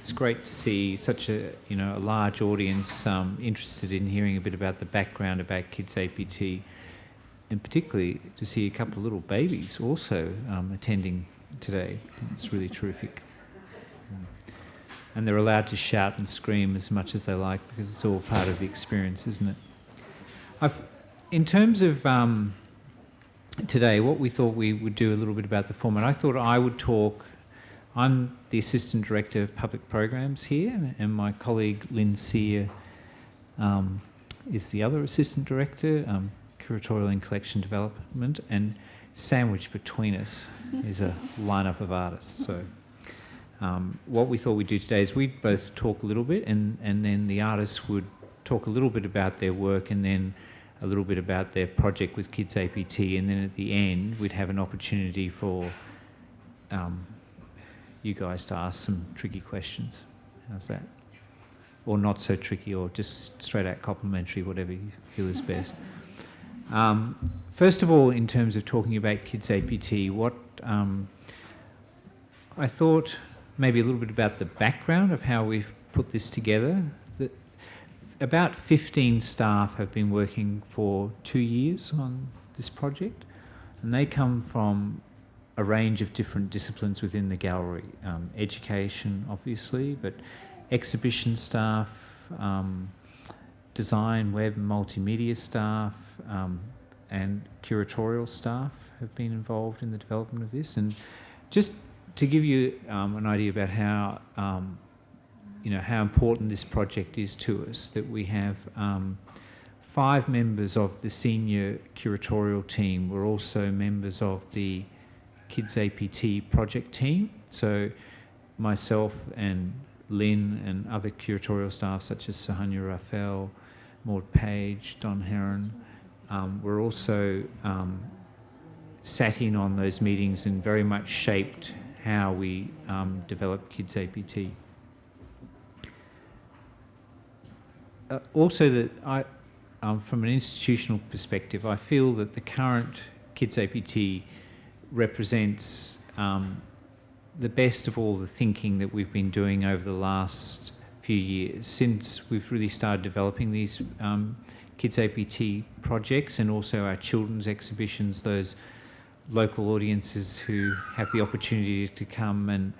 it's great to see such a a large audience interested in hearing a bit about the background about Kids APT, and particularly to see a couple of little babies also attending today. It's really terrific. And they're allowed to shout and scream as much as they like because it's all part of the experience, isn't it? In terms of today, what we thought we would do a little bit about the format, I thought I would talk. I'm the Assistant Director of Public Programs here, and my colleague Lynn Sear is the other Assistant Director, Curatorial and Collection Development, and sandwiched between us is a lineup of artists. So what we thought we'd do today is we'd both talk a little bit, and then the artists would talk a little bit about their work, and then a little bit about their project with Kids APT, and then at the end we'd have an opportunity for you guys to ask some tricky questions. How's that? Or not so tricky, or just straight out complimentary, whatever you feel is best. First of all, in terms of talking about Kids APT, what I thought maybe a little bit about the background of how we've put this together. About 15 staff have been working for 2 years on this project, and they come from a range of different disciplines within the gallery. Education, obviously, but exhibition staff, design, web, multimedia staff, and curatorial staff have been involved in the development of this. And just to give you an idea about how how important this project is to us, that we have 5 members of the senior curatorial team. We're also members of the Kids APT project team. So myself and Lynn and other curatorial staff such as Sahanya Raphael, Maud Page, Don Heron, we're also sat in on those meetings and very much shaped how we develop Kids APT. Also, that from an institutional perspective, I feel that the current Kids APT represents the best of all the thinking that we've been doing over the last few years, since we've really started developing these Kids APT projects, and also our children's exhibitions, those local audiences who have the opportunity to come and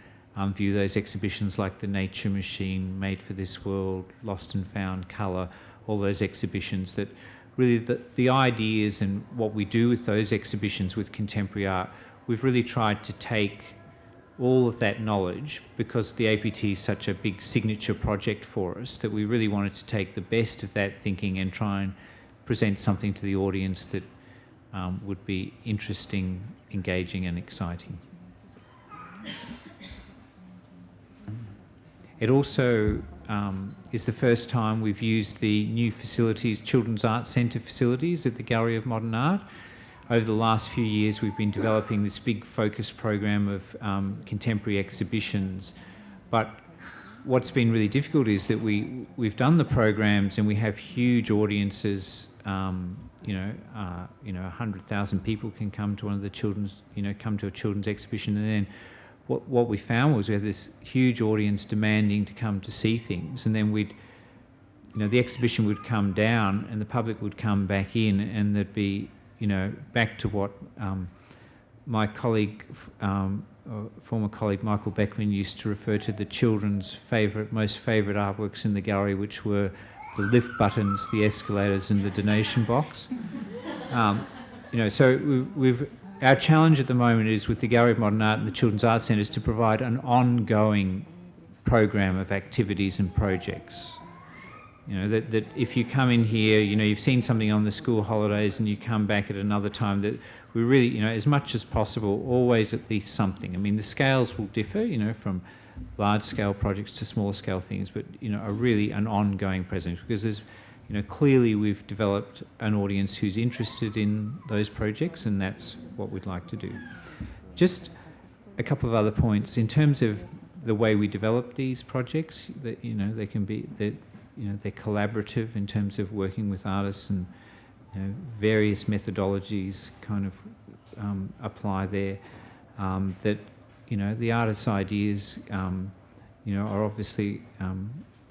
view those exhibitions like The Nature Machine, Made for This World, Lost and Found, Colour, all those exhibitions, that really the ideas and what we do with those exhibitions with contemporary art, we've really tried to take all of that knowledge, because the APT is such a big signature project for us, that we really wanted to take the best of that thinking and try and present something to the audience that would be interesting, engaging and exciting. It also is the first time we've used the new facilities, Children's Art Centre facilities at the Gallery of Modern Art. Over the last few years, we've been developing this big focus program of contemporary exhibitions. But what's been really difficult is that we've done the programs and we have huge audiences. 100,000 people can come to one of the children's, come to a children's exhibition, and then what we found was we had this huge audience demanding to come to see things, and then the exhibition would come down and the public would come back in, and there'd be, back to what my colleague, former colleague Michael Beckman used to refer to, the children's most favourite artworks in the gallery, which were the lift buttons, the escalators and the donation box. So our challenge at the moment is with the Gallery of Modern Art and the Children's Art Centres to provide an ongoing program of activities and projects. That if you come in here, you've seen something on the school holidays and you come back at another time, that we really, as much as possible, always at least something. I mean, the scales will differ, from large-scale projects to smaller-scale things, but, really an ongoing presence, because there's, clearly we've developed an audience who's interested in those projects, and that's what we'd like to do. Just a couple of other points. In terms of the way we develop these projects, that, they can be, they're collaborative in terms of working with artists, and various methodologies kind of apply there. That the artists' ideas, are obviously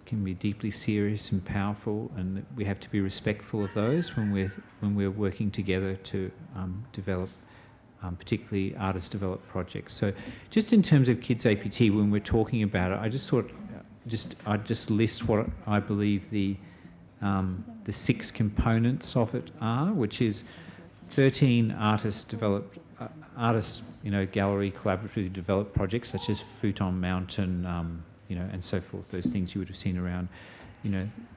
can be deeply serious and powerful, and we have to be respectful of those when we're working together to develop, particularly artist-developed projects. So, just in terms of Kids APT, when we're talking about it, I just thought, I'd just list what I believe the 6 components of it are, which is 13 artist-developed, gallery collaboratively developed projects such as Futon Mountain, and so forth. Those things you would have seen around,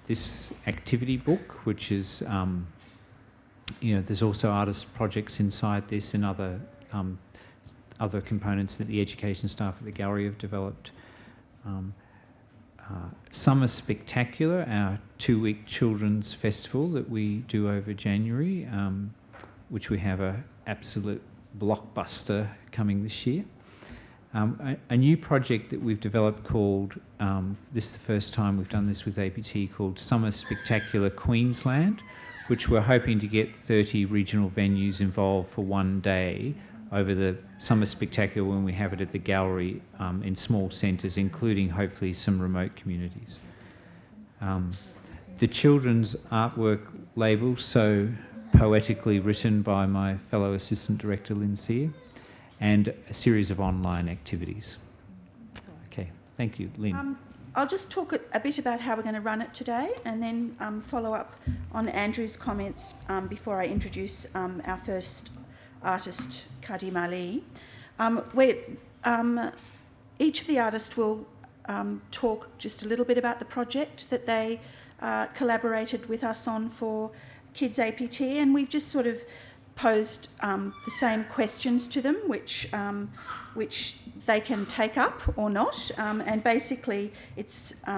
this activity book, which is, there's also artist projects inside this and other components that the education staff at the gallery have developed. Summer Spectacular, our 2-week children's festival that we do over January, which we have a absolute blockbuster coming this year. A new project that we've developed called, this is the first time we've done this with APT, called Summer Spectacular Queensland, which we're hoping to get 30 regional venues involved for one day over the Summer Spectacular when we have it at the gallery in small centres, including hopefully some remote communities. The children's artwork label, so poetically written by my fellow Assistant Director Lynn Sear, and a series of online activities. Okay, thank you. Lynn. I'll just talk a bit about how we're going to run it today, and then follow up on Andrew's comments before I introduce our first artist, Kadeem Ali. Each of the artists will talk just a little bit about the project that they collaborated with us on for Kids APT, and we've just sort of posed the same questions to them, which they can take up or not. And basically,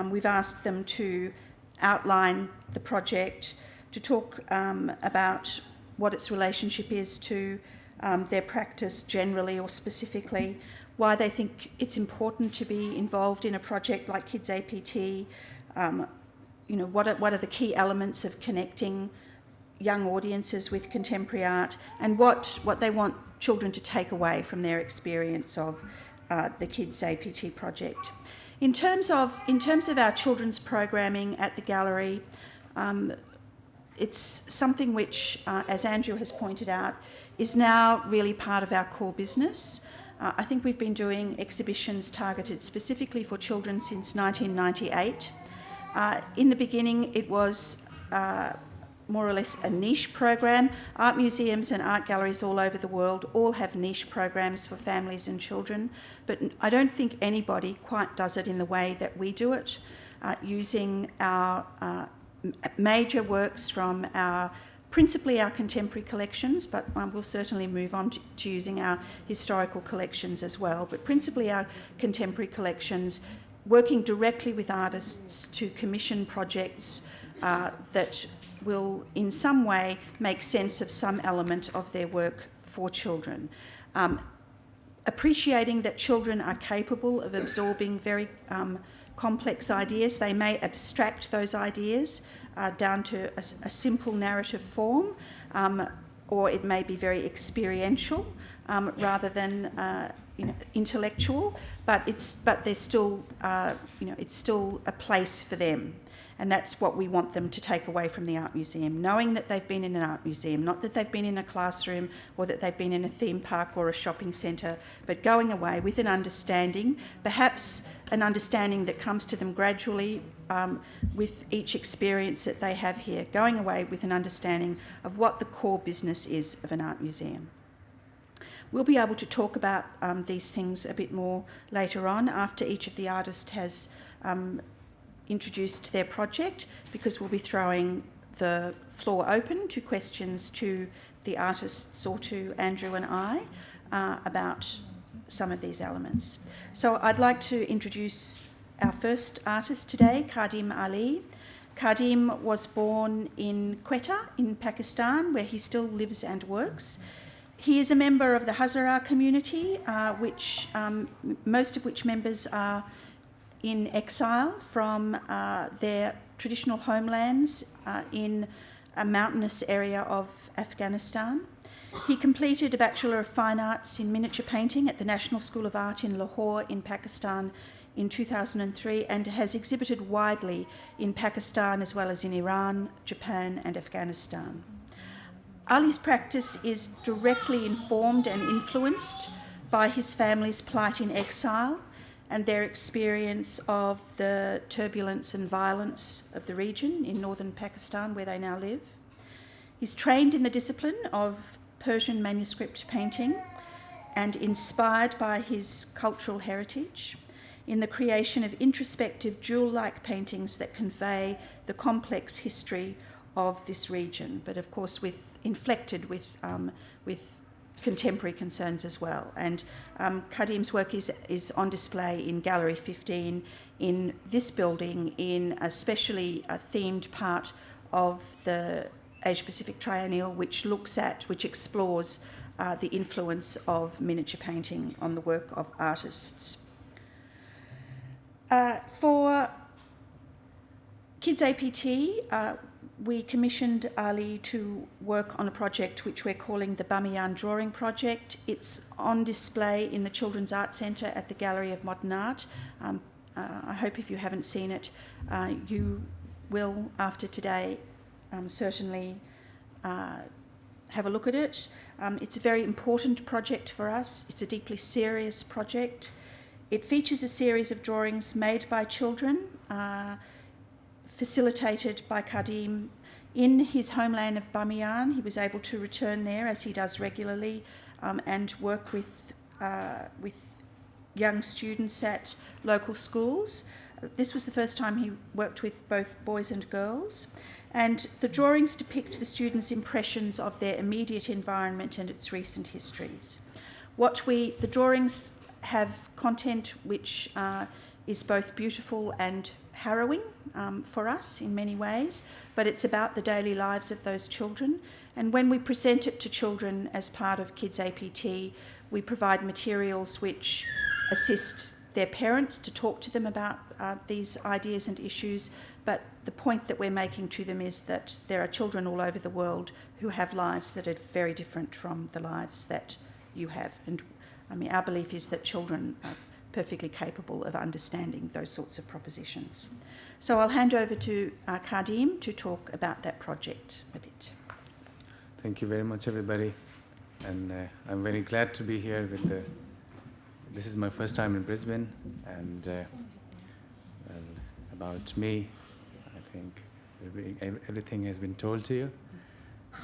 we've asked them to outline the project, to talk about what its relationship is to their practice generally or specifically, why they think it's important to be involved in a project like Kids APT, what are the key elements of connecting young audiences with contemporary art, and what they want children to take away from their experience of the Kids APT project. In terms of our children's programming at the gallery, it's something which, as Andrew has pointed out, is now really part of our core business. I think we've been doing exhibitions targeted specifically for children since 1998. In the beginning, it was more or less a niche program. Art museums and art galleries all over the world all have niche programs for families and children, but I don't think anybody quite does it in the way that we do it, using our major works from principally our contemporary collections, but we'll certainly move on to using our historical collections as well, but principally our contemporary collections, working directly with artists to commission projects that will in some way make sense of some element of their work for children. Appreciating that children are capable of absorbing very complex ideas. They may abstract those ideas down to a simple narrative form, or it may be very experiential rather than intellectual, but there's still it's still a place for them. And that's what we want them to take away from the art museum, knowing that they've been in an art museum, not that they've been in a classroom or that they've been in a theme park or a shopping centre, but going away with an understanding, perhaps an understanding that comes to them gradually with each experience that they have here, going away with an understanding of what the core business is of an art museum. We'll be able to talk about these things a bit more later on after each of the artists has introduced their project, because we'll be throwing the floor open to questions to the artists or to Andrew and I about some of these elements. So I'd like to introduce our first artist today, Kadeem Ali. Kadeem was born in Quetta in Pakistan, where he still lives and works. He is a member of the Hazara community, most of which members are in exile from their traditional homelands in a mountainous area of Afghanistan. He completed a Bachelor of Fine Arts in Miniature Painting at the National School of Art in Lahore in Pakistan in 2003 and has exhibited widely in Pakistan as well as in Iran, Japan and Afghanistan. Ali's practice is directly informed and influenced by his family's plight in exile and their experience of the turbulence and violence of the region in northern Pakistan where they now live. He's trained in the discipline of Persian manuscript painting and inspired by his cultural heritage in the creation of introspective jewel-like paintings that convey the complex history of this region, but of course inflected with contemporary concerns as well. And Kadeem's work is on display in Gallery 15 in this building in especially a themed part of the Asia-Pacific Triennial, which explores the influence of miniature painting on the work of artists. For Kids APT, we commissioned Ali to work on a project which we're calling the Bamiyan Drawing Project. It's on display in the Children's Art Centre at the Gallery of Modern Art. I hope if you haven't seen it, you will, after today, certainly have a look at it. It's a very important project for us. It's a deeply serious project. It features a series of drawings made by children, facilitated by Kadeem in his homeland of Bamiyan. He was able to return there, as he does regularly, and work with young students at local schools. This was the first time he worked with both boys and girls. And the drawings depict the students' impressions of their immediate environment and its recent histories. The drawings have content which is both beautiful and harrowing for us in many ways, but it's about the daily lives of those children. And when we present it to children as part of Kids APT, we provide materials which assist their parents to talk to them about these ideas and issues, but the point that we're making to them is that there are children all over the world who have lives that are very different from the lives that you have. And I mean, our belief is that children are perfectly capable of understanding those sorts of propositions. So I'll hand over to Kadeem to talk about that project a bit. Thank you very much, everybody. And I'm very glad to be here with this is my first time in Brisbane, and well, about me, I think everything has been told to you.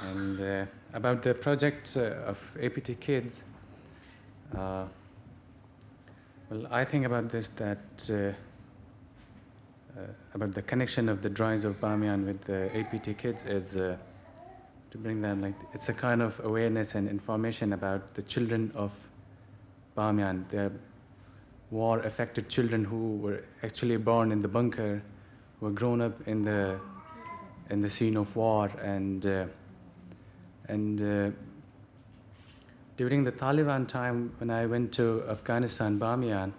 And about the project of APT Kids, well, I think about this about the connection of the drawings of Bamiyan with the APT Kids is to bring them, like, it's a kind of awareness and information about the children of Bamiyan. They're war-affected children who were actually born in the bunker, who were grown up in the scene of war, and during the Taliban time, when I went to Afghanistan, Bamiyan,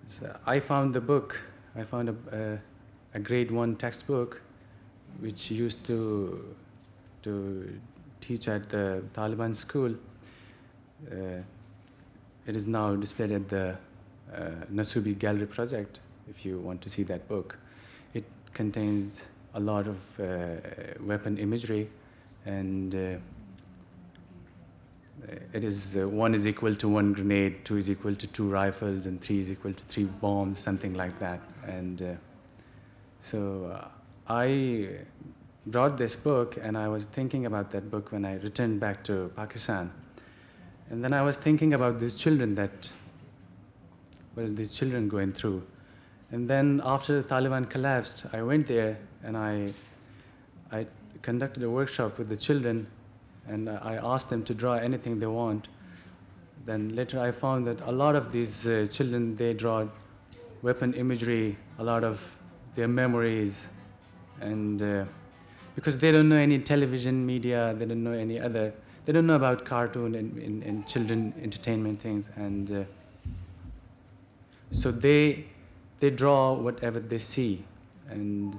so I found the book. I found a grade 1 textbook, which used to teach at the Taliban school. It is now displayed at the Nasubi Gallery project, if you want to see that book. It contains a lot of weapon imagery, and it is 1 is equal to 1 grenade, 2 is equal to 2 rifles, and 3 is equal to 3 bombs, something like that. And so I brought this book, and I was thinking about that book when I returned back to Pakistan. And then I was thinking about these children, what is these children going through? And then after the Taliban collapsed, I went there and I conducted a workshop with the children, and I asked them to draw anything they want. Then later I found that a lot of these children, they draw weapon imagery, a lot of their memories, and because they don't know any television media, they don't know any other, they don't know about cartoon and children entertainment things, and so they draw whatever they see. And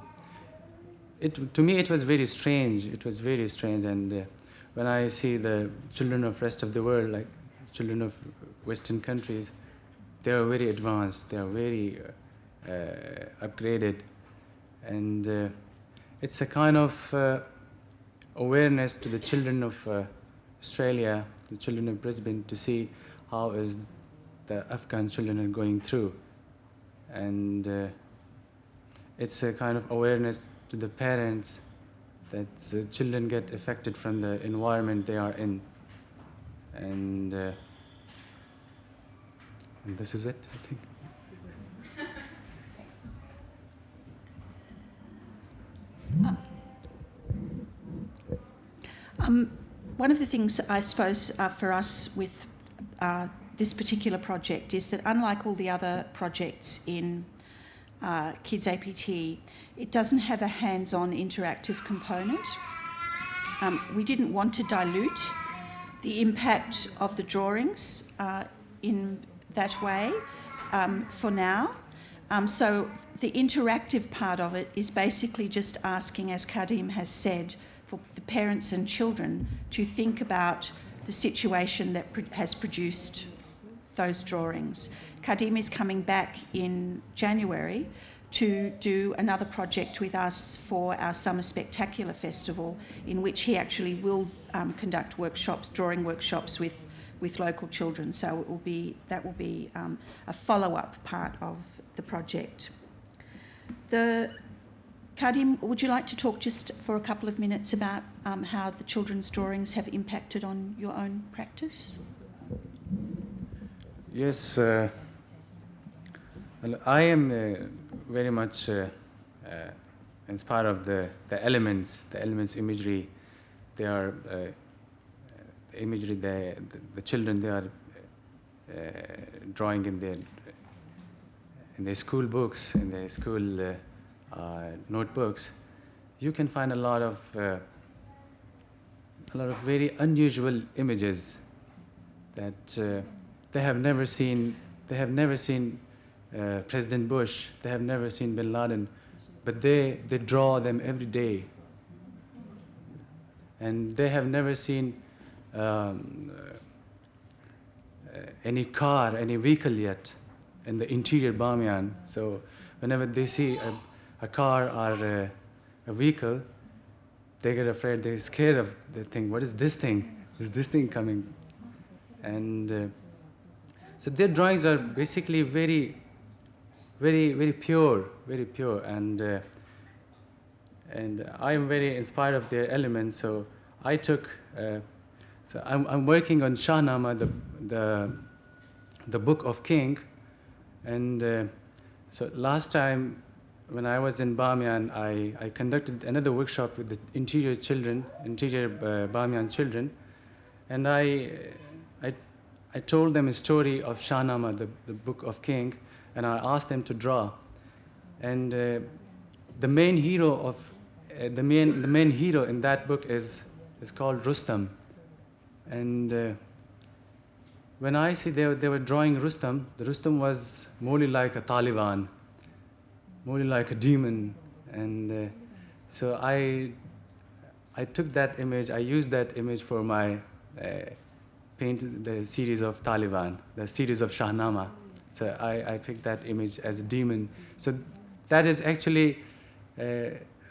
to me it was very strange. It was very strange. And when I see the children of rest of the world, like children of Western countries, they are very advanced, they are very upgraded, and it's a kind of awareness to the children of Australia, the children of Brisbane, to see how is the Afghan children are going through, and it's a kind of awareness to the parents that children get affected from the environment they are in, and this is it, I think. One of the things I suppose for us with this particular project is that unlike all the other projects in Kids APT, it doesn't have a hands-on interactive component. We didn't want to dilute the impact of the drawings in that way for now. So the interactive part of it is basically just asking, as Kadeem has said, for the parents and children to think about the situation that has produced those drawings. Kadeem is coming back in January to do another project with us for our Summer Spectacular Festival, in which he actually will conduct workshops, drawing workshops with local children. So that will be a follow-up part of the project. Kadeem, would you like to talk just for a couple of minutes about how the children's drawings have impacted on your own practice? Yes, well, I am very much inspired of the elements imagery. They are imagery. The children, they are drawing in their school books, in their school notebooks. You can find a lot of very unusual images that they have never seen. They have never seen President Bush. They have never seen Bin Laden, but they draw them every day. And they have never seen any car, any vehicle yet in the interior Bamiyan. So whenever they see a car or a vehicle, they get afraid, they're scared of the thing. What is this thing? Is this thing coming? And so their drawings are basically very, very, very pure, and I am very inspired of their elements. So I took, so I'm working on Shahnama, the Book of King, and so last time when I was in Bamiyan, I conducted another workshop with the interior Bamiyan children, and I told them a story of Shahnama, the Book of King, and I asked them to draw. And the main hero in that book is called Rustam. And when I see they were drawing Rustam, the Rustam was more like a Taliban, more like a demon. And so I took that image, I used that image for my paint the series of Taliban, the series of Shahnama. So I picked that image as a demon. So that is actually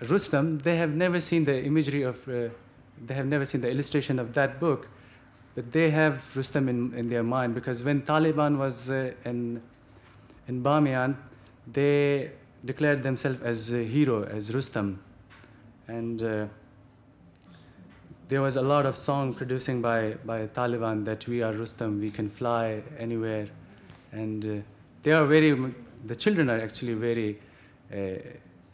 Rustam. They have never seen the imagery of, they have never seen the illustration of that book, but they have Rustam in their mind, because when Taliban was in Bamiyan, they declared themselves as a hero, as Rustam. And there was a lot of song producing by Taliban that we are Rustam, we can fly anywhere. And the children are actually very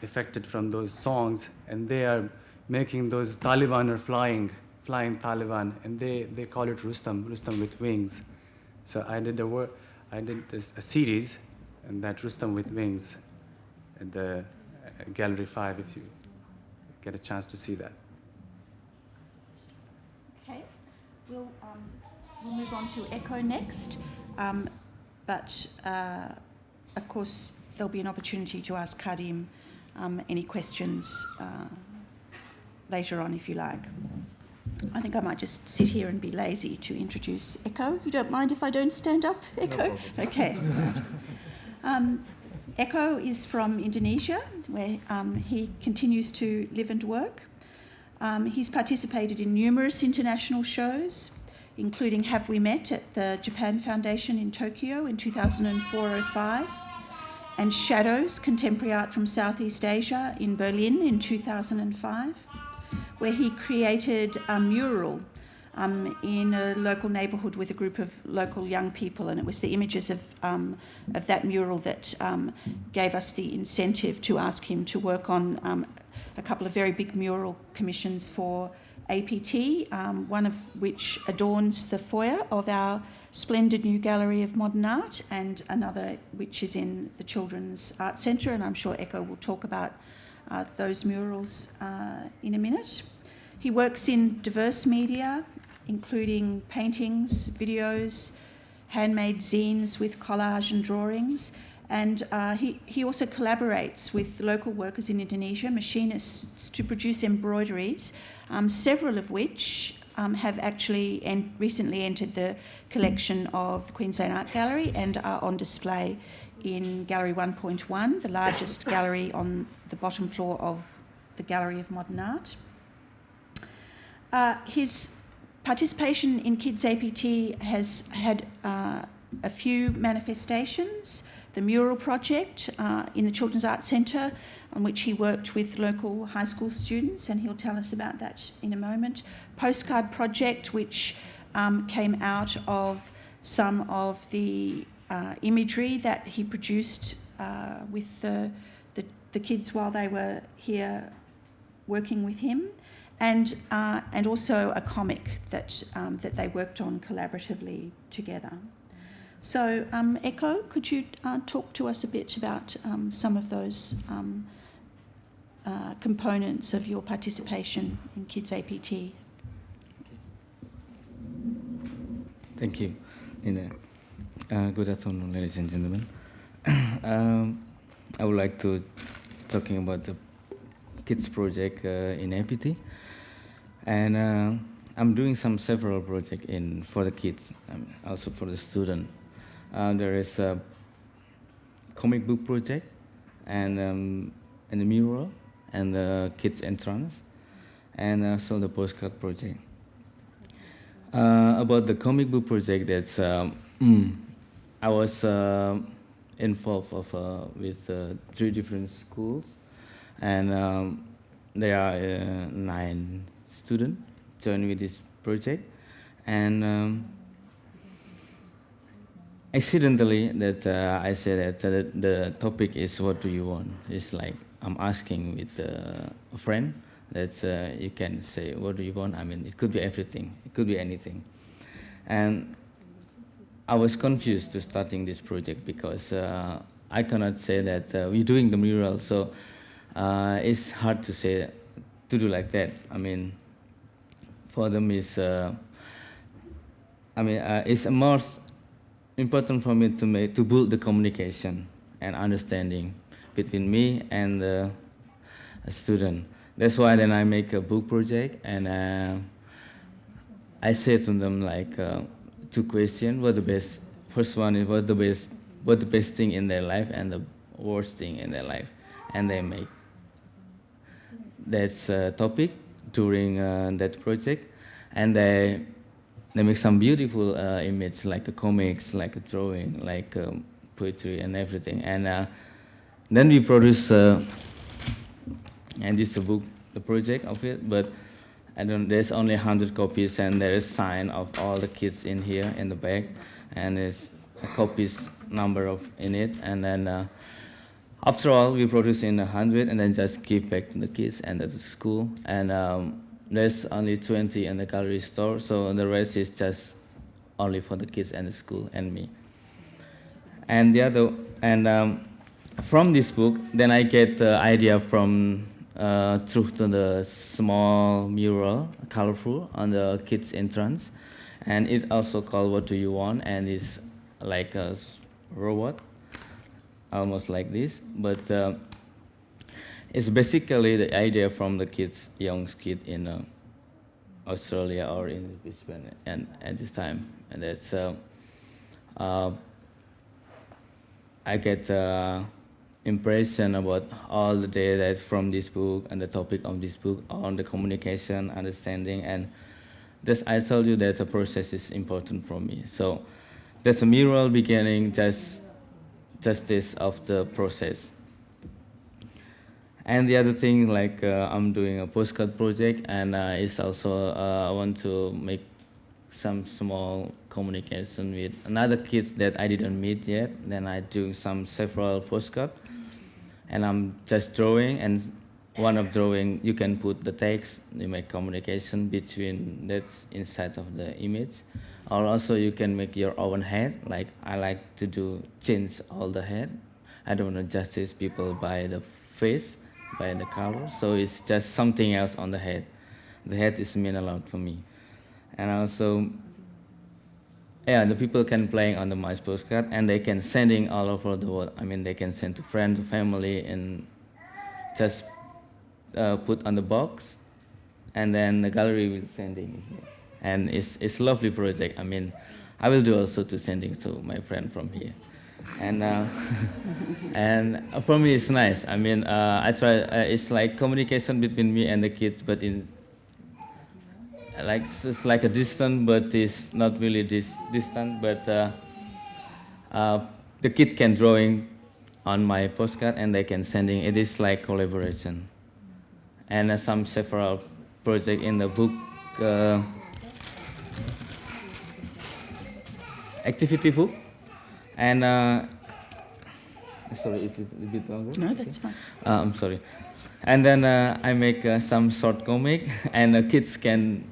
affected from those songs, and they are making those Taliban are flying Taliban, and they call it Rustam with wings. So I did a series, and that Rustam with wings at the Gallery 5, if you get a chance to see that. Okay, we'll move on to Echo next. But of course, there'll be an opportunity to ask Kadeem any questions later on, if you like. I think I might just sit here and be lazy to introduce Echo. You don't mind if I don't stand up, Echo? No problem. Okay. Echo is from Indonesia, where he continues to live and work. He's participated in numerous international shows, including Have We Met at the Japan Foundation in Tokyo in 2004-05, and Shadows, Contemporary Art from Southeast Asia in Berlin in 2005, where he created a mural in a local neighbourhood with a group of local young people, and it was the images of that mural that gave us the incentive to ask him to work on a couple of very big mural commissions for APT, one of which adorns the foyer of our splendid new Gallery of Modern Art, and another which is in the Children's Art Centre, and I'm sure Echo will talk about those murals in a minute. He works in diverse media, including paintings, videos, handmade zines with collage and drawings, and he also collaborates with local workers in Indonesia, machinists, to produce embroideries, several of which have actually recently entered the collection of the Queensland Art Gallery and are on display in Gallery 1.1, the largest gallery on the bottom floor of the Gallery of Modern Art. His participation in Kids APT has had a few manifestations. The Mural project in the Children's Art Centre, on which he worked with local high school students, and he'll tell us about that in a moment. Postcard project, which came out of some of the imagery that he produced with the kids while they were here working with him, and also a comic that they worked on collaboratively together. So, Echo, could you talk to us a bit about some of those components of your participation in Kids APT? Thank you, Nina. Good afternoon, ladies and gentlemen. I would like to talking about the kids project in APT, and I'm doing several projects for the kids, also for the student. There is a comic book project, and the mural, and the kids entrance, and also the postcard project. About the comic book project, that's I was involved with 3 different schools, and there are 9 students joined with this project, and accidentally that I said that the topic is what do you want. It's like I'm asking with a friend that you can say what do you want. I mean, it could be everything, it could be anything, and I was confused to starting this project because I cannot say that we're doing the mural, so it's hard to say to do like that. I mean, for them is it's most important for me to build the communication and understanding between me and the student. That's why then I make a book project, and I say to them like 2 questions. What the best? First one is what the best thing in their life and the worst thing in their life, and they make that's topic during that project, and they make some beautiful image like a comics, like a drawing, like poetry and everything, and then we produce and this is a book, the project of it, but there's only 100 copies, and there is sign of all the kids in here in the back, and there's a copies number in it, and then after all we produce in 100 and then just give back to the kids and at the school, and there's only 20 in the gallery store, so the rest is just only for the kids and the school and me. And from this book, then I get the idea from through to the small mural, colorful, on the kids' entrance, and it's also called What Do You Want, and it's like a robot, almost like this, but it's basically the idea from the kids, young kid Australia or in Brisbane and at this time. And that's I get impression about all the data from this book and the topic of this book on the communication, understanding, and this I told you that the process is important for me. So that's a mural beginning, just this of the process. And the other thing, like I'm doing a postcard project, and it's also I want to make some small communication with another kids that I didn't meet yet. Then I do several postcards, and I'm just drawing. And one of drawing, you can put the text, you make communication between that's inside of the image. Or also you can make your own head. Like I like to do change all the head. I don't want to justice people by the face, by the color. So it's just something else on the head. The head is mean a lot for me. And also, yeah, the people can play on the my postcard, and they can sending all over the world. I mean, they can send to friends, to family, and just put on the box, and then the gallery will sending. And it's lovely project. I mean, I will do also to sending to my friend from here. And and for me it's nice. I mean, I try. It's like communication between me and the kids, but in like it's like a distant, but it's not really distant. But the kid can drawing on my postcard, and they can sending. It is like collaboration, and some several project in the book. Activity book, and sorry, is it a bit longer? No, that's fine. I'm sorry. And then I make some short comic, and kids can.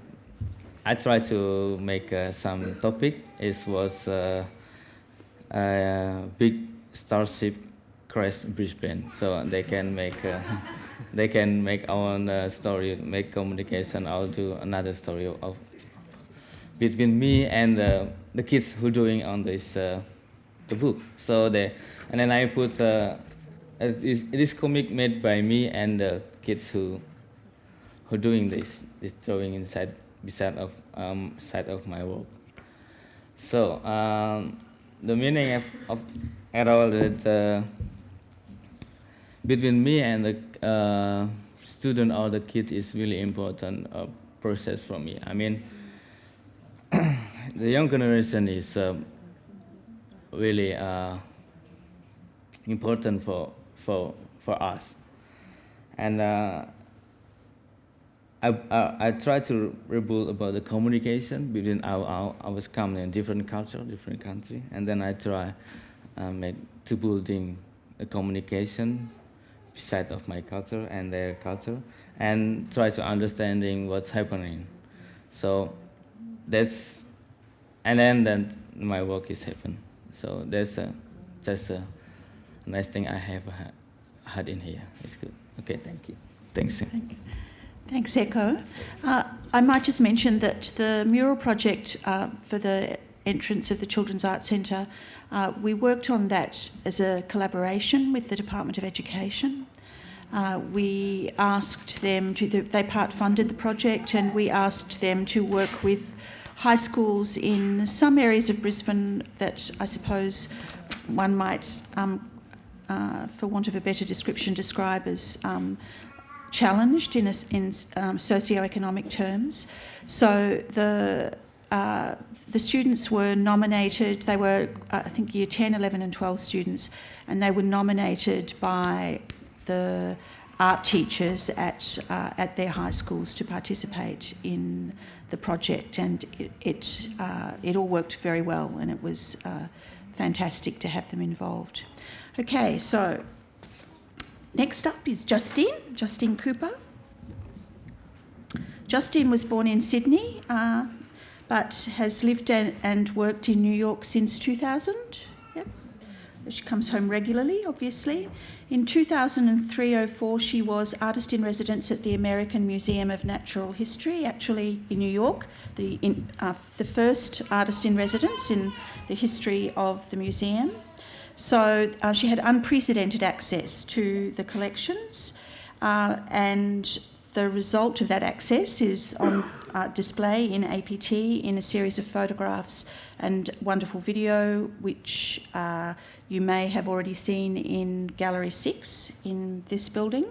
I try to make some topic. It was big starship crash Brisbane, so they can make own story, make communication. I'll do another story of between me and the kids who doing on this the book. So and then I put this comic made by me and the kids who doing this drawing inside beside of side of my work. So the meaning of at all that between me and the student or the kid is really important process for me. I mean, the young generation is really important for us, and I try to rebuild about the communication between I was coming in different culture, different country, and then I try to building a communication beside of my culture and their culture, and try to understanding what's happening. So that's, and then my work is happen. So that's just a nice thing I have had in here. It's good. Okay, thank you. Thanks. Thanks, Echo. I might just mention that the mural project for the entrance of the Children's Art Centre, we worked on that as a collaboration with the Department of Education. We asked them they part-funded the project, and we asked them to work with high schools in some areas of Brisbane that I suppose one might, for want of a better description, describe as challenged in socio-economic terms. So the students were nominated. They were, I think, year 10, 11 and 12 students, and they were nominated by the art teachers at their high schools to participate in the project, and it all worked very well, and it was fantastic to have them involved. Okay, so next up is Justine Cooper. Justine was born in Sydney, but has lived and worked in New York since 2000. Yep. She comes home regularly, obviously. In 2003-04, she was artist in residence at the American Museum of Natural History, actually in New York, the first artist in residence in the history of the museum. So she had unprecedented access to the collections, and the result of that access is on display in APT in a series of photographs and wonderful video, which you may have already seen in Gallery 6 in this building.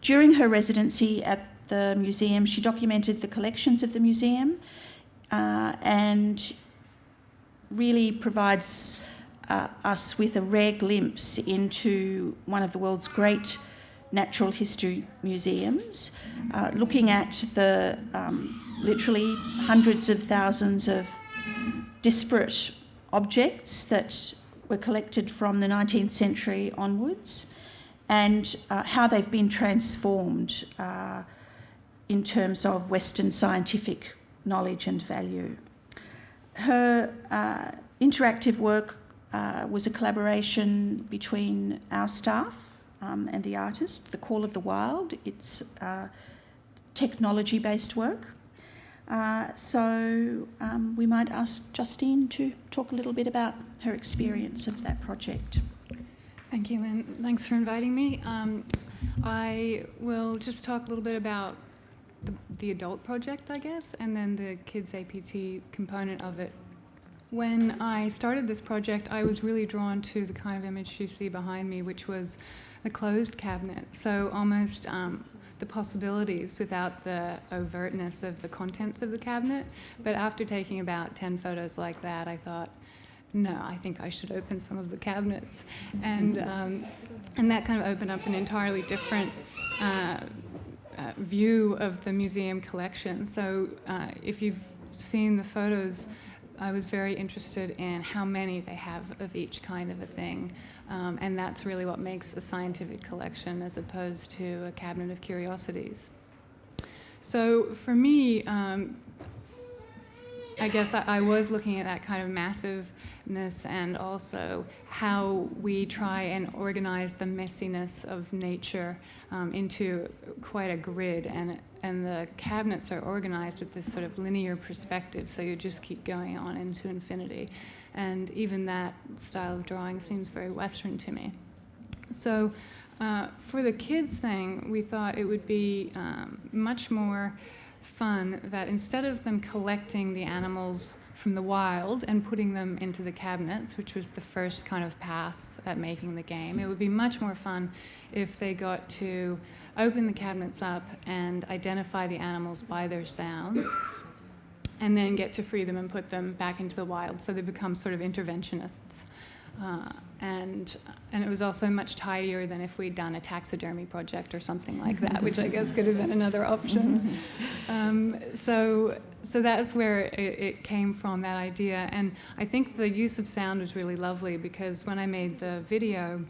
During her residency at the museum, she documented the collections of the museum and really provides us with a rare glimpse into one of the world's great natural history museums, looking at the literally hundreds of thousands of disparate objects that were collected from the 19th century onwards, and how they've been transformed in terms of Western scientific knowledge and value. Her interactive work was a collaboration between our staff and the artist, The Call of the Wild. It's technology-based work. So we might ask Justine to talk a little bit about her experience of that project. Thank you, Lynn. Thanks for inviting me. I will just talk a little bit about the adult project, I guess, and then the kids APT component of it. When I started this project, I was really drawn to the kind of image you see behind me, which was the closed cabinet. So almost the possibilities without the overtness of the contents of the cabinet. But after taking about 10 photos like that, I thought, no, I think I should open some of the cabinets. And that kind of opened up an entirely different view of the museum collection. So if you've seen the photos, I was very interested in how many they have of each kind of a thing. And that's really what makes a scientific collection as opposed to a cabinet of curiosities. So for me, I guess I was looking at that kind of massiveness and also how we try and organize the messiness of nature into quite a grid, and the cabinets are organized with this sort of linear perspective, so you just keep going on into infinity. And even that style of drawing seems very Western to me. So for the kids thing, we thought it would be much more fun that instead of them collecting the animals from the wild and putting them into the cabinets, which was the first kind of pass at making the game, it would be much more fun if they got to open the cabinets up and identify the animals by their sounds, and then get to free them and put them back into the wild, so they become sort of interventionists. And it was also much tidier than if we'd done a taxidermy project or something like that, which I guess could have been another option. So that's where it came from, that idea. And I think the use of sound was really lovely, because when I made the video,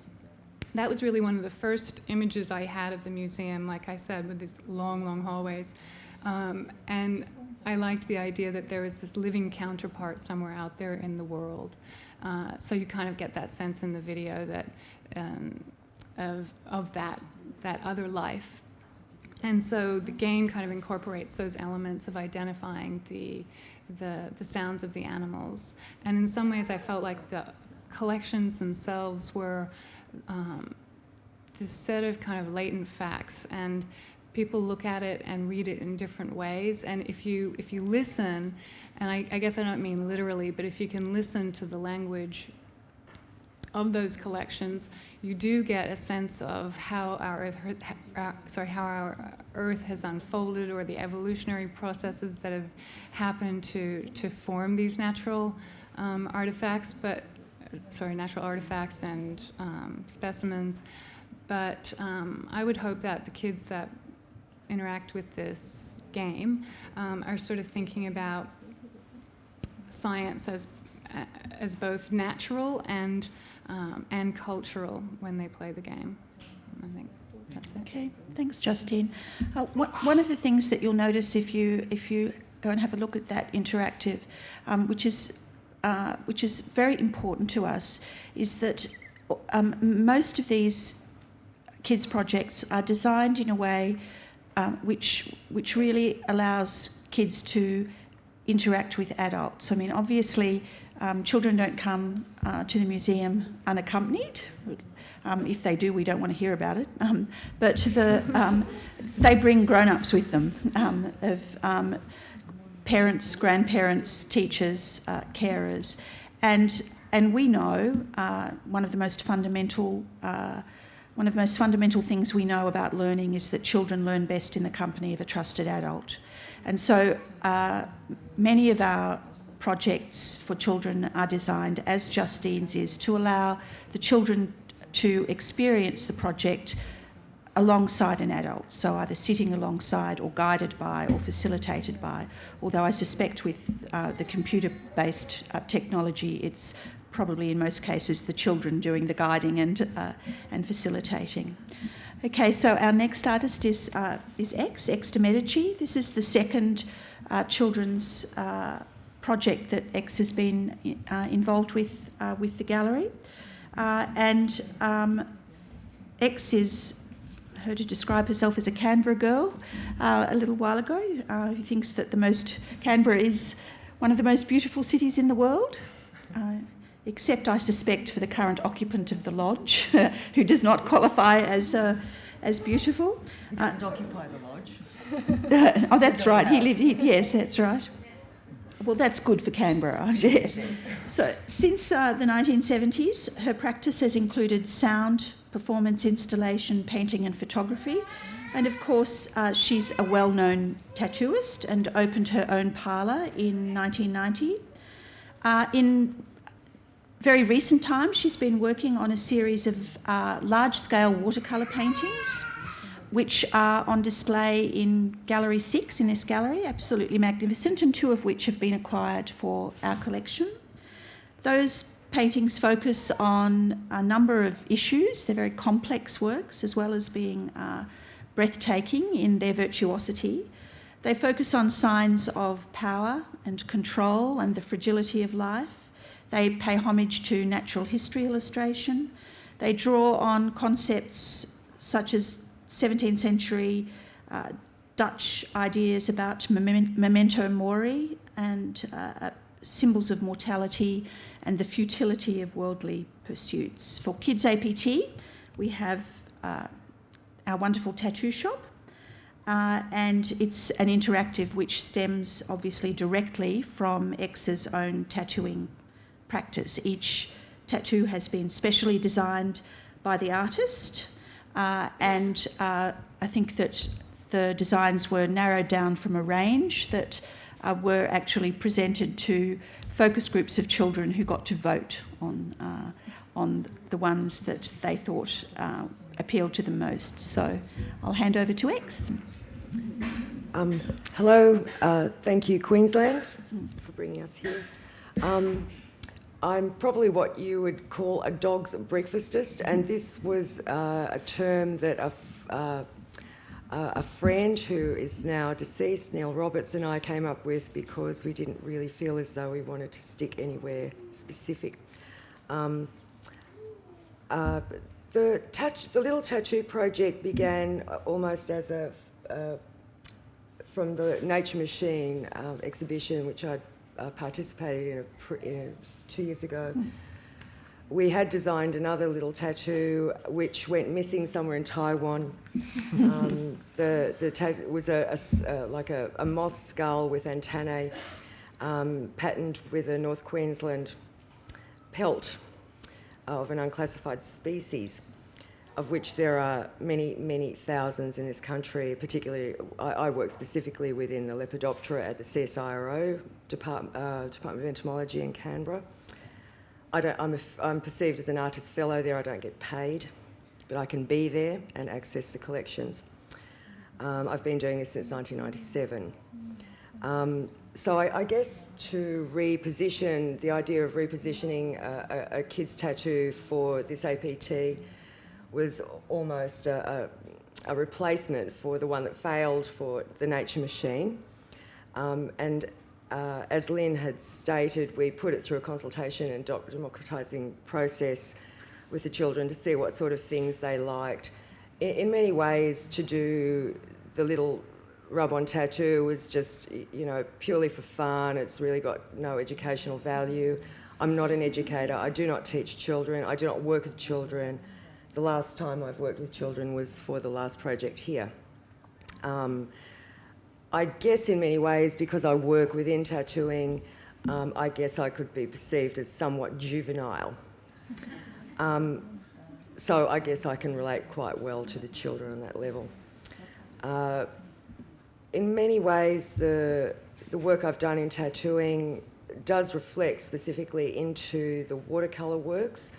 that was really one of the first images I had of the museum, like I said, with these long, long hallways. And I liked the idea that there was this living counterpart somewhere out there in the world. So you kind of get that sense in the video that of that other life. And so the game kind of incorporates those elements of identifying the sounds of the animals. And in some ways I felt like the collections themselves were this set of kind of latent facts, and people look at it and read it in different ways. And if you listen, and I guess I don't mean literally, but if you can listen to the language of those collections, you do get a sense of how our Earth has unfolded, or the evolutionary processes that have happened to form these natural artifacts, natural artifacts and specimens. But I would hope that the kids that interact with this game are sort of thinking about science as both natural and cultural when they play the game. I think that's it. Okay, thanks, Justine. One of the things that you'll notice if you go and have a look at that interactive, which is very important to us, is that most of these kids projects are designed in a way which really allows kids to interact with adults. I mean, obviously, children don't come to the museum unaccompanied, If they do, we don't want to hear about it. But they bring grown-ups with them of parents, grandparents, teachers, carers, and we know one of the most fundamental things we know about learning is that children learn best in the company of a trusted adult. And so many of our projects for children are designed, as Justine's is, to allow the children to experience the project alongside an adult, so either sitting alongside or guided by or facilitated by, although I suspect with the computer-based technology it's probably in most cases the children doing the guiding and facilitating. Okay, so our next artist is Xxxx De Medici. This is the second children's project that X has been involved with the gallery, and X is heard her describe herself as a Canberra girl a little while ago, who thinks that Canberra is one of the most beautiful cities in the world, except I suspect for the current occupant of the lodge, who does not qualify as beautiful. He doesn't occupy the lodge. Oh, that's right. Yes, that's right. Well, that's good for Canberra, yes. So since the 1970s, her practice has included sound, performance, installation, painting and photography. And of course, she's a well-known tattooist and opened her own parlour in 1990. In very recent times, she's been working on a series of large-scale watercolour paintings, which are on display in Gallery 6 in this gallery, absolutely magnificent, and 2 of which have been acquired for our collection. Those paintings focus on a number of issues. They're very complex works, as well as being breathtaking in their virtuosity. They focus on signs of power and control and the fragility of life. They pay homage to natural history illustration. They draw on concepts such as 17th century Dutch ideas about memento mori and symbols of mortality and the futility of worldly pursuits. For Kids APT, we have our wonderful tattoo shop, and it's an interactive which stems obviously directly from X's own tattooing practice. Each tattoo has been specially designed by the artist, and I think that the designs were narrowed down from a range that were actually presented to focus groups of children who got to vote on the ones that they thought appealed to them most. So I'll hand over to X. Hello, thank you Queensland for bringing us here. I'm probably what you would call a dog's breakfastist, and this was a term that a friend who is now deceased, Neil Roberts, and I came up with because we didn't really feel as though we wanted to stick anywhere specific. The little tattoo project began almost as from the Nature Machine exhibition, which I participated in 2 years ago. We had designed another little tattoo which went missing somewhere in Taiwan. The tattoo was like a moth skull with antennae, patterned with a North Queensland pelt of an unclassified species, of which there are many, many thousands in this country. Particularly, I work specifically within the Lepidoptera at the CSIRO, Department of Entomology in Canberra. I'm perceived as an artist fellow there. I don't get paid, but I can be there and access the collections. I've been doing this since 1997. So I guess to reposition, the idea of repositioning a kid's tattoo for this APT was almost a replacement for the one that failed for the Nature Machine. As Lynn had stated, we put it through a consultation and democratising process with the children to see what sort of things they liked. In many ways, to do the little rub-on tattoo was just, purely for fun. It's really got no educational value. I'm not an educator. I do not teach children. I do not work with children. the last time I've worked with children was for the last project here. I guess in many ways, because I work within tattooing, I guess I could be perceived as somewhat juvenile. So I guess I can relate quite well to the children on that level. In many ways, the work I've done in tattooing does reflect specifically into the watercolour works,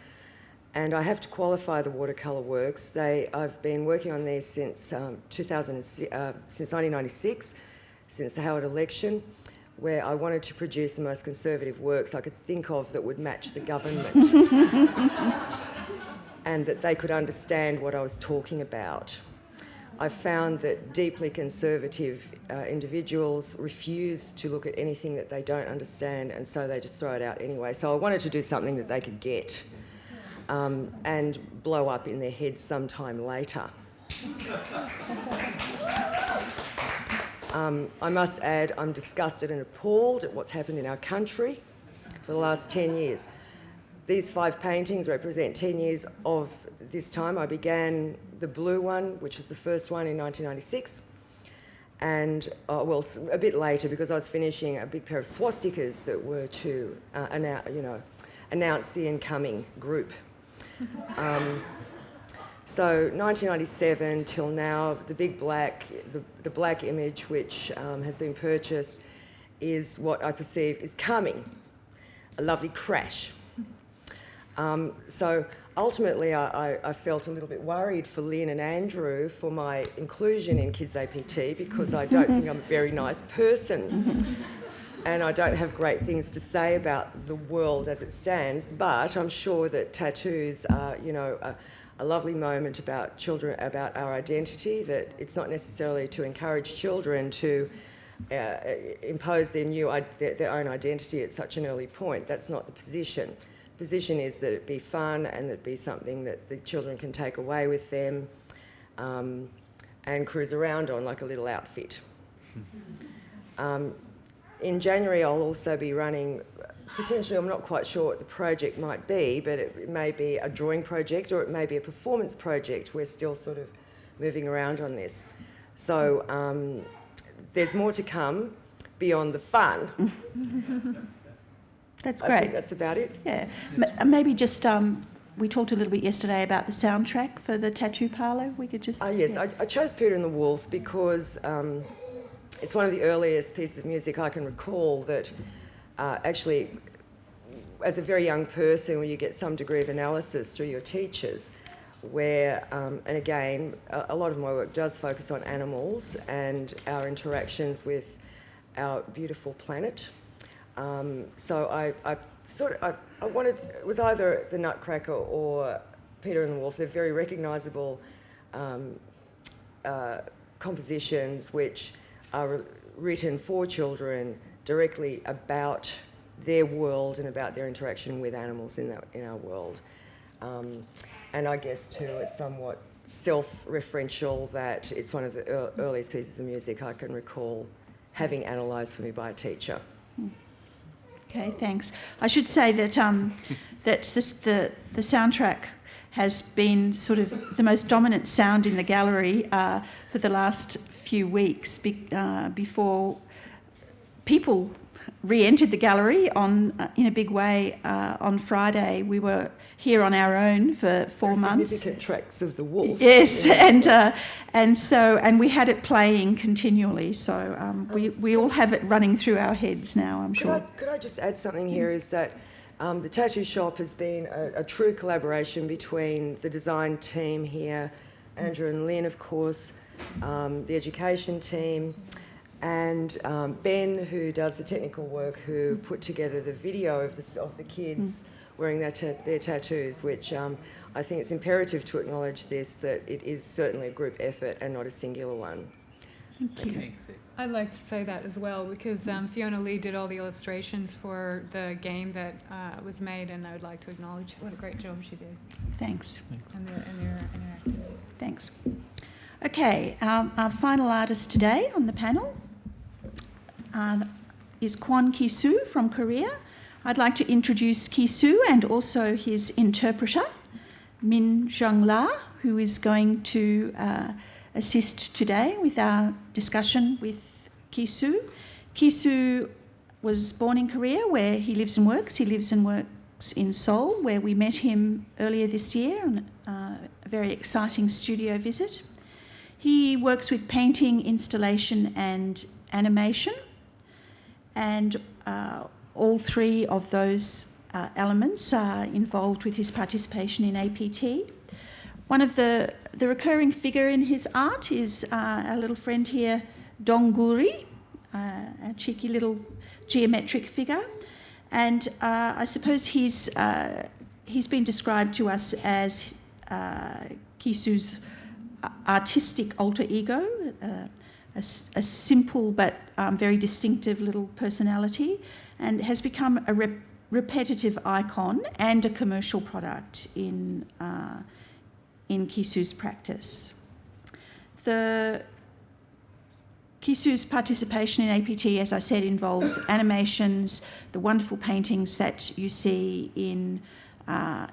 and I have to qualify the watercolour works. I've been working on these since 1996, since the Howard election, where I wanted to produce the most conservative works I could think of that would match the government and that they could understand what I was talking about. I found that deeply conservative individuals refuse to look at anything that they don't understand, and so they just throw it out anyway. So I wanted to do something that they could get and blow up in their heads sometime later. I must add, I'm disgusted and appalled at what's happened in our country for the last 10 years. These 5 paintings represent 10 years of this time. I began the blue one, which was the first one in 1996, and well, a bit later, because I was finishing a big pair of swastikas that were to announce the incoming group. So 1997 till now, the big black, the black image which has been purchased is what I perceive is coming, a lovely crash. So ultimately I felt a little bit worried for Lynn and Andrew for my inclusion in Kids APT, because I don't think I'm a very nice person and I don't have great things to say about the world as it stands, but I'm sure that tattoos are, a lovely moment about children, about our identity, that it's not necessarily to encourage children to impose their own identity at such an early point. That's not the position. The position is that it be fun and that it be something that the children can take away with them and cruise around on like a little outfit. In January, I'll also be running, potentially, I'm not quite sure what the project might be, but it may be a drawing project or it may be a performance project. We're still sort of moving around on this. So there's more to come beyond the fun. That's great. I think that's about it. Yeah. Maybe just, we talked a little bit yesterday about the soundtrack for the tattoo parlour. We could just... Yes, yeah. I chose Peter and the Wolf because it's one of the earliest pieces of music I can recall that actually, as a very young person, when you get some degree of analysis through your teachers, where, and again, a lot of my work does focus on animals and our interactions with our beautiful planet. So I wanted, it was either The Nutcracker or Peter and the Wolf. They're very recognisable compositions which are written for children directly about their world and about their interaction with animals in our world. And I guess too, it's somewhat self-referential that it's one of the earliest pieces of music I can recall having analysed for me by a teacher. Okay, thanks. I should say that the soundtrack has been sort of the most dominant sound in the gallery for the last few weeks before people re-entered the gallery in a big way on Friday. We were here on our own for 4 months. Significant tracks of the wolf. Yes, yeah. and we had it playing continually. So we all have it running through our heads now, I'm sure. Could I just add something here? Is that the tattoo shop has been a true collaboration between the design team here, Andrew and Lynn, of course, the education team, and Ben, who does the technical work, who put together the video of the kids wearing their tattoos, which I think it's imperative to acknowledge this, that it is certainly a group effort and not a singular one. Thank you. I'd like to say that as well, because Fiona Lee did all the illustrations for the game that was made, and I would like to acknowledge what a great job she did. Thanks. And their activity. Thanks. Okay, our final artist today on the panel is Kwon Ki-soo from Korea. I'd like to introduce Ki-soo and also his interpreter, Min Zhang La, who is going to assist today with our discussion with Kisu. Kisu was born in Korea, where he lives and works. He lives and works in Seoul, where we met him earlier this year on a very exciting studio visit. He works with painting, installation and animation, and all three of those elements are involved with his participation in APT. One of the recurring figure in his art is our little friend here, Dongguri, a cheeky little geometric figure. And I suppose he's been described to us as Kisu's artistic alter ego, a simple but very distinctive little personality, and has become a repetitive icon and a commercial product in Kisu's practice. Kisu's participation in APT, as I said, involves animations, the wonderful paintings that you see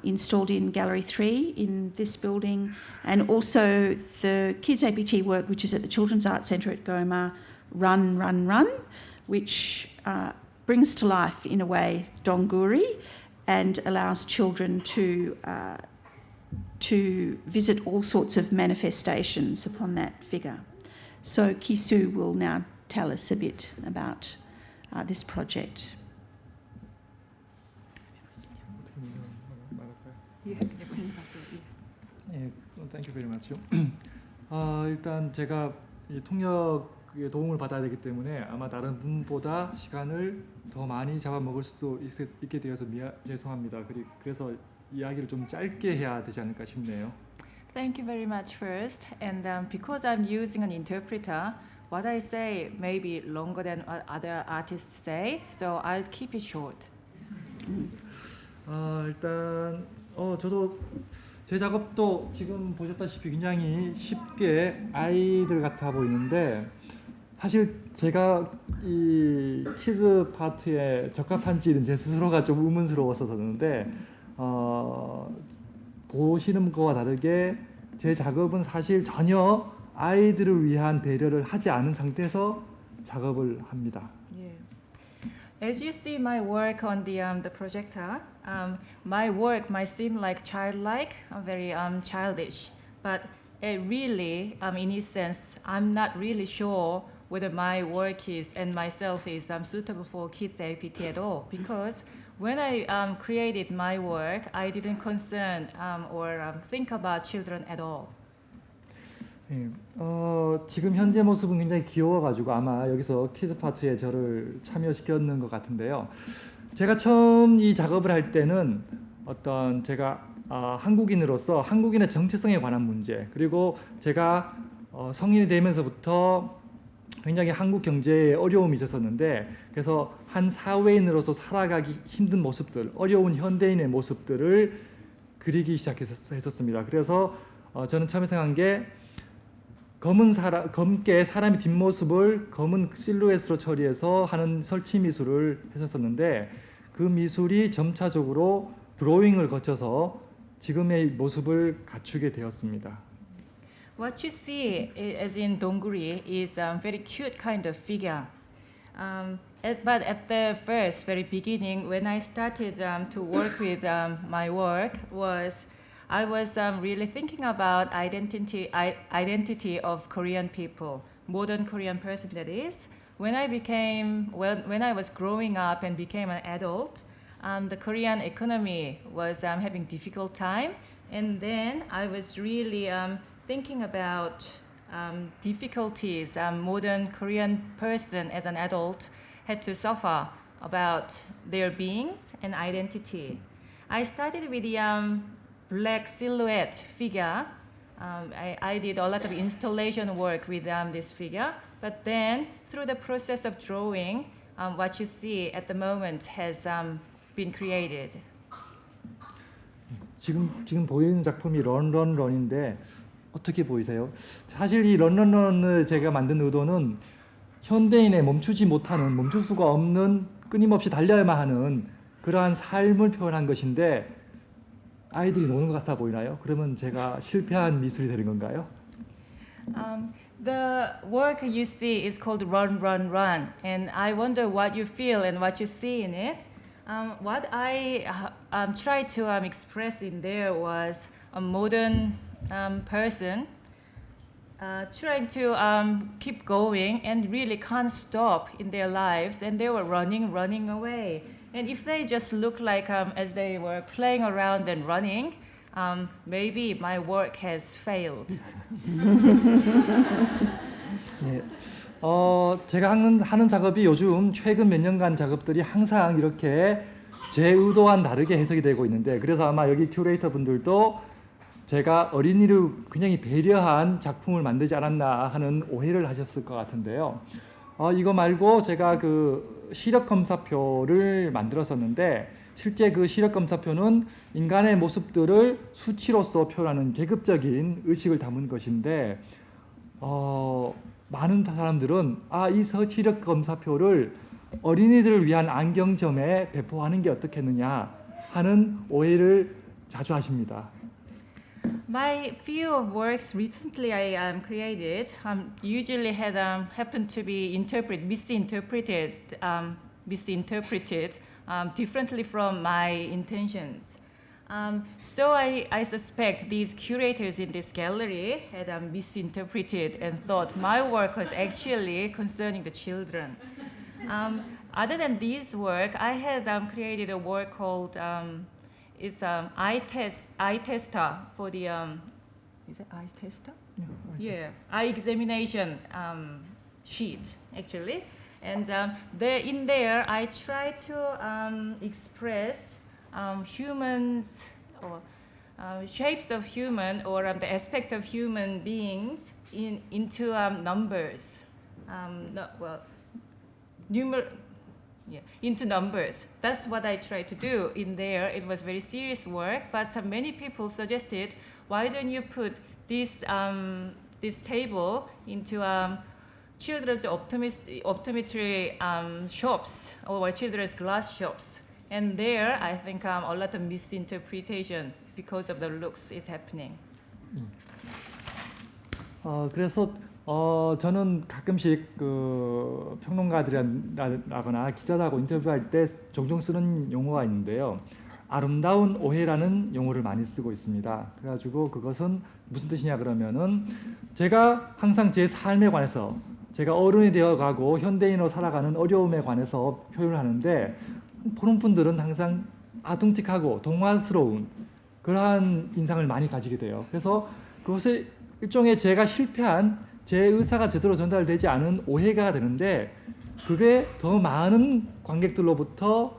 installed in Gallery 3 in this building, and also the Kids APT work, which is at the Children's Art Centre at GOMA, Run, Run, Run, which brings to life, in a way, Dongguri and allows children to visit all sorts of manifestations upon that figure. So Kisu will now tell us a bit about this project. Thank you very much. 일단 제가 이 통역의 도움을 받아야 되기 때문에 아마 다른 분보다 시간을 더 많이 잡아먹을 수 있게 되어서 죄송합니다. 그래서 이야기를 좀 짧게 해야 되지 않을까 싶네요. Thank you very much first. And because I'm using an interpreter, what I say may be longer than what other artists say, so I'll keep it short. 일단 저도 제 작업도 지금 보셨다시피 굉장히 쉽게 아이들 같아 보이는데 사실 제가 이 키즈 파트에 적합한지는 제 스스로가 좀 의문스러웠었는데 보시는 것과 다르게 제 작업은 사실 전혀 아이들을 위한 배려를 하지 않은 상태에서 작업을 합니다. As you see my work on the projector, my work might seem like childlike, very childish, but it really, in its sense, I'm not really sure whether my work is and myself is suitable for kids APT at all, because when I created my work, I didn't concern or think about children at all. 지금 현재 모습은 굉장히 귀여워가지고 아마 여기서 키즈 파트에 저를 참여시켰는 것 같은데요. 제가 처음 이 작업을 할 때는 제가 한국인으로서 한국인의 정체성에 관한 문제, 그리고 제가 성인이 되면서부터 굉장히 한국 경제에 어려움이 있었는데, 그래서 한 사회인으로서 살아가기 힘든 모습들, 어려운 현대인의 모습들을 그리기 시작했었습니다. 그래서 저는 처음에 생각한 게 검게 사람의 뒷모습을 검은 실루엣으로 처리해서 하는 설치 미술을 했었는데, 그 미술이 점차적으로 드로잉을 거쳐서 지금의 모습을 갖추게 되었습니다. What you see, as in Dongguri, is a very cute kind of figure. But at the first, very beginning, when I started to work with my work, I was really thinking about identity of Korean people, modern Korean person that is. When I was growing up and became an adult, the Korean economy was having difficult time, and then I was really thinking about difficulties modern Korean person as an adult had to suffer about their beings and identity. I started with the black silhouette figure. I did a lot of installation work with this figure, but then through the process of drawing, what you see at the moment has been created. 지금 보이는 작품이 런런런인데 어떻게 보이세요? 사실 이 런런런을 제가 만든 의도는 현대인의 멈출 수가 없는, 끊임없이 달려야만 하는 그러한 삶을 표현한 것인데, 아이들이 노는 것 같아 보이나요? 그러면 제가 실패한 미술이 되는 건가요? The work you see is called Run, Run, Run, and I wonder what you feel and what you see in it. What I tried to express in there was a modern person trying to keep going and really can't stop in their lives, and they were running away. And if they just look like as they were playing around and running, maybe my work has failed. 예, 제가 하는 작업이 요즘 최근 몇 년간 작업들이 항상 이렇게 제 의도와는 다르게 해석이 되고 있는데, 그래서 아마 여기 큐레이터 분들도 제가 어린이를 굉장히 배려한 작품을 만들지 않았나 하는 오해를 하셨을 것 같은데요. 이거 말고 제가 그 시력 검사표를 만들었었는데, 실제 그 시력 검사표는 인간의 모습들을 수치로서 표현하는 계급적인 의식을 담은 것인데, 많은 사람들은 이 시력 검사표를 어린이들을 위한 안경점에 배포하는 게 어떻겠느냐 하는 오해를 자주 하십니다. My few of works recently I created usually had happened to be misinterpreted differently from my intentions. So I suspect these curators in this gallery had misinterpreted and thought my work was actually concerning the children. Other than this work, I had created a work called it's eye tester for the is it eye tester? Yeah, eye examination sheet actually, and in there I try to express humans or shapes of human or the aspects of human beings into numbers. Into numbers. That's what I tried to do in there. It was very serious work, but many people suggested, why don't you put this table into children's optometry shops or children's glass shops? And there, I think a lot of misinterpretation because of the looks is happening. 그래서 저는 가끔씩 그 평론가들이라거나 기자들하고 인터뷰할 때 종종 쓰는 용어가 있는데요. 아름다운 오해라는 용어를 많이 쓰고 있습니다. 그래가지고 그것은 무슨 뜻이냐 그러면은, 제가 항상 제 삶에 관해서, 제가 어른이 되어가고 현대인으로 살아가는 어려움에 관해서 표현을 하는데, 보는 분들은 항상 아둥틱하고 동화스러운 그러한 인상을 많이 가지게 돼요. 그래서 그것을 일종의 제가 실패한, 제 의사가 제대로 전달되지 않은 오해가 되는데, 그게 더 많은 관객들로부터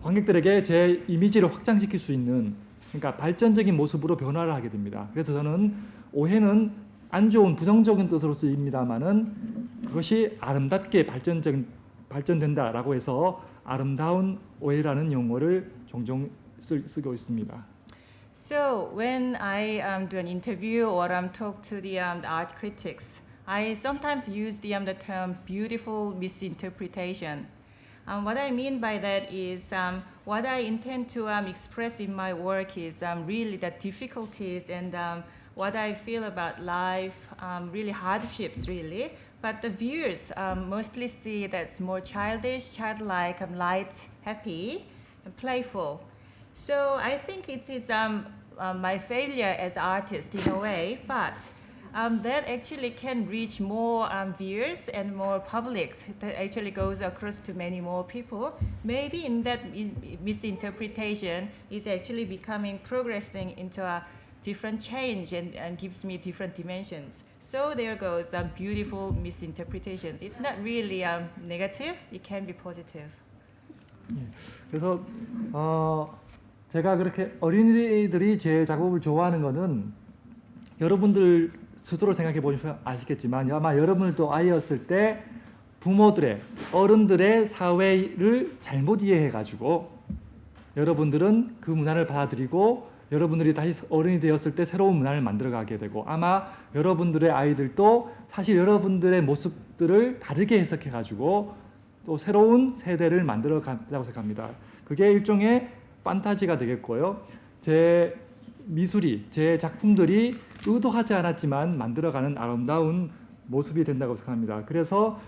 관객들에게 제 이미지를 확장시킬 수 있는, 그러니까 발전적인 모습으로 변화를 하게 됩니다. 그래서 저는 오해는 안 좋은 부정적인 뜻으로 쓰입니다만은 그것이 아름답게 발전된다라고 해서 아름다운 오해라는 용어를 종종 쓰고 있습니다. So when I do an interview or talk to the art critics, I sometimes use the term beautiful misinterpretation. What I mean by that is what I intend to express in my work is really the difficulties and what I feel about life, really hardships really. But the viewers mostly see that's more childish, childlike, light, happy, and playful. So I think it is my failure as an artist in a way, but that actually can reach more viewers and more public. That actually goes across to many more people. Maybe in that misinterpretation is actually progressing into a different change and gives me different dimensions. So there goes beautiful misinterpretations. It's not really negative. It can be positive. 그래서 제가 그렇게 어린이들이 제 작업을 좋아하는 거는, 여러분들 스스로 생각해 보시면 아시겠지만 아마 여러분들도 아이였을 때 부모들의, 어른들의 사회를 잘못 이해해 가지고 여러분들은 그 문화를 받아들이고 여러분들이 다시 어른이 되었을 때 새로운 문화를 만들어가게 되고, 아마 여러분들의 아이들도 사실 여러분들의 모습들을 다르게 해석해가지고 또 새로운 세대를 만들어간다고 생각합니다. 그게 일종의 판타지가 되겠고요. 제 미술이, 제 작품들이 의도하지 않았지만 만들어가는 아름다운 모습이 된다고 생각합니다. 그래서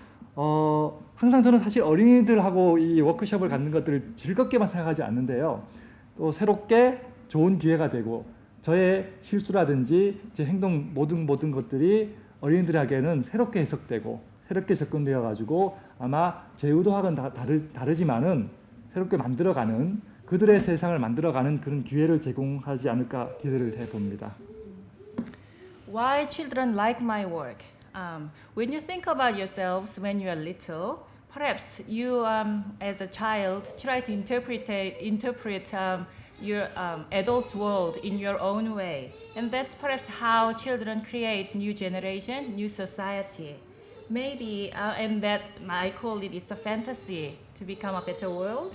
항상 저는 사실 어린이들하고 이 워크숍을 갖는 것들을 즐겁게만 생각하지 않는데요. 또 새롭게 좋은 기회가 되고 저의 실수라든지 제 행동 모든 것들이 어린이들에게는 새롭게 해석되고 새롭게 접근되어 가지고 아마 제 의도와는 다르지만은 새롭게 만들어가는 그들의 세상을 만들어가는 그런 기회를 제공하지 않을까 기대를 해봅니다. Why children like my work? When you think about yourselves when you are little, perhaps you, as a child, try to interpret your adult world in your own way. And that's perhaps how children create new generation, new society. Maybe, and that I call it's a fantasy to become a better world.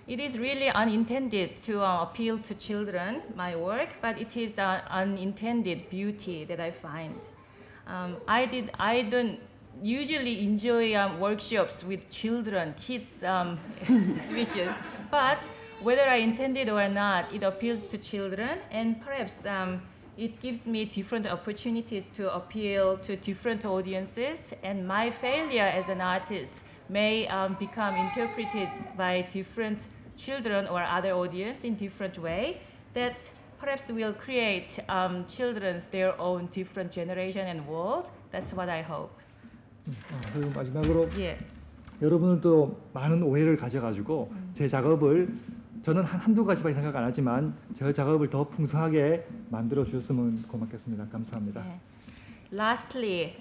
It is really unintended to appeal to children, my work, but it is an unintended beauty that I find. I don't usually enjoy workshops with children, kids exhibitions, but whether I intended or not, it appeals to children, and perhaps it gives me different opportunities to appeal to different audiences, and my failure as an artist may become interpreted by different children or other audience in different way that perhaps will create children's their own different generation and world. That's what I hope. 그리고 마지막으로 Yeah. 여러분들도 많은 오해를 가져가지고 제 작업을 저는 한두 가지밖에 생각 안 하지만 제 작업을 더 풍성하게 만들어 주셨으면 고맙겠습니다. 감사합니다. Yeah. Lastly,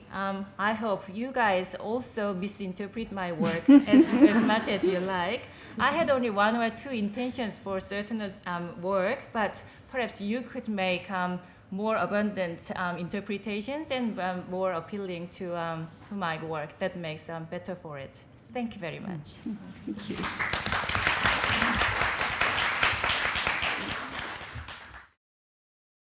I hope you guys also misinterpret my work as much as you like. I had only one or two intentions for certain work, but perhaps you could make more abundant interpretations and more appealing to my work that makes better for it. Thank you very much. Thank you.